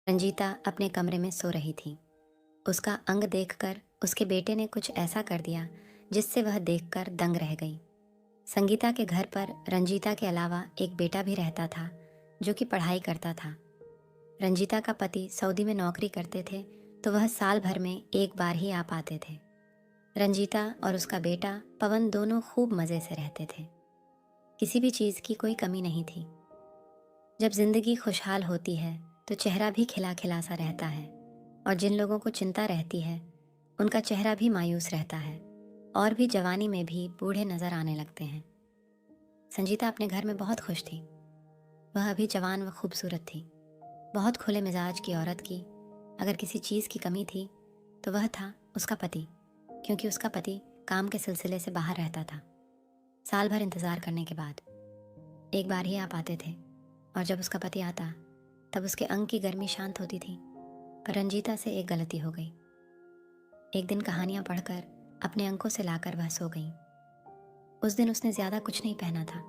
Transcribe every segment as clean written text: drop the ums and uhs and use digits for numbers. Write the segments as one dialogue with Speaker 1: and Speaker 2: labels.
Speaker 1: रंजीता अपने कमरे में सो रही थी। उसका अंग देखकर उसके बेटे ने कुछ ऐसा कर दिया जिससे वह देखकर दंग रह गई। संगीता के घर पर रंजीता के अलावा एक बेटा भी रहता था जो कि पढ़ाई करता था। रंजीता का पति सऊदी में नौकरी करते थे तो वह साल भर में एक बार ही आ पाते थे। रंजीता और उसका बेटा पवन दोनों खूब मज़े से रहते थे। किसी भी चीज़ की कोई कमी नहीं थी। जब जिंदगी खुशहाल होती है तो चेहरा भी खिला खिला सा रहता है, और जिन लोगों को चिंता रहती है उनका चेहरा भी मायूस रहता है और भी जवानी में भी बूढ़े नजर आने लगते हैं। संजीता अपने घर में बहुत खुश थी। वह अभी जवान व खूबसूरत थी, बहुत खुले मिजाज की औरत की अगर किसी चीज़ की कमी थी तो वह था उसका पति, क्योंकि उसका पति काम के सिलसिले से बाहर रहता था। साल भर इंतज़ार करने के बाद एक बार ही आ पाते थे, और जब उसका पति आता तब उसके अंग की गर्मी शांत होती थी। पर रंजीता से एक गलती हो गई। एक दिन कहानियां पढ़कर अपने अंकों से लाकर वह सो गई। उस दिन उसने ज़्यादा कुछ नहीं पहना था।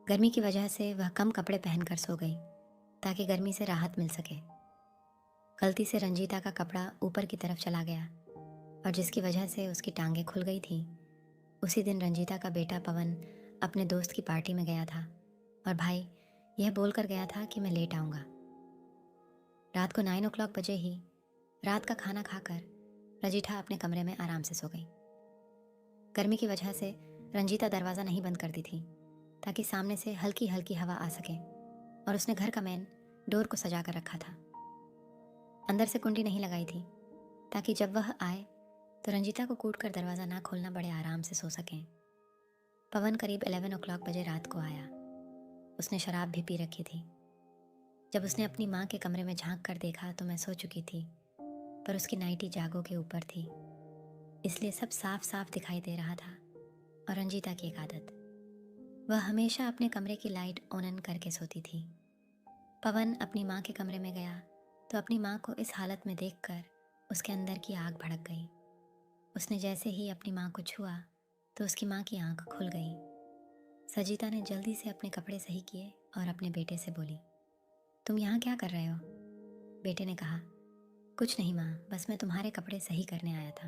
Speaker 1: गर्मी की वजह से वह कम कपड़े पहनकर सो गई ताकि गर्मी से राहत मिल सके। गलती से रंजीता का कपड़ा ऊपर की तरफ चला गया और जिसकी वजह से उसकी टांगें खुल गई थी। उसी दिन रंजीता का बेटा पवन अपने दोस्त की पार्टी में गया था और भाई यह बोलकर गया था कि मैं लेट आऊँगा। रात को 9 o'clock बजे ही रात का खाना खाकर रंजीता अपने कमरे में आराम से सो गई। गर्मी की वजह से रंजीता दरवाज़ा नहीं बंद करती थी ताकि सामने से हल्की हल्की हवा आ सके, और उसने घर का मेन डोर को सजा कर रखा था। अंदर से कुंडी नहीं लगाई थी ताकि जब वह आए तो रंजीता को कूट कर दरवाज़ा ना खोलना बड़े आराम से सो सकें। पवन करीब 11 o'clock बजे रात को आया। उसने शराब भी पी रखी थी। जब उसने अपनी माँ के कमरे में झांक कर देखा तो मैं सो चुकी थी, पर उसकी नाइटी जागों के ऊपर थी, इसलिए सब साफ साफ दिखाई दे रहा था। और रंजीता की एक आदत, वह हमेशा अपने कमरे की लाइट ऑन करके सोती थी। पवन अपनी माँ के कमरे में गया तो अपनी माँ को इस हालत में देखकर उसके अंदर की आग भड़क गई। उसने जैसे ही अपनी माँ को छुआ तो उसकी माँ की आंख खुल गई। सजीता ने जल्दी से अपने कपड़े सही किए और अपने बेटे से बोली, तुम यहाँ क्या कर रहे हो? बेटे ने कहा, कुछ नहीं माँ, बस मैं तुम्हारे कपड़े सही करने आया था।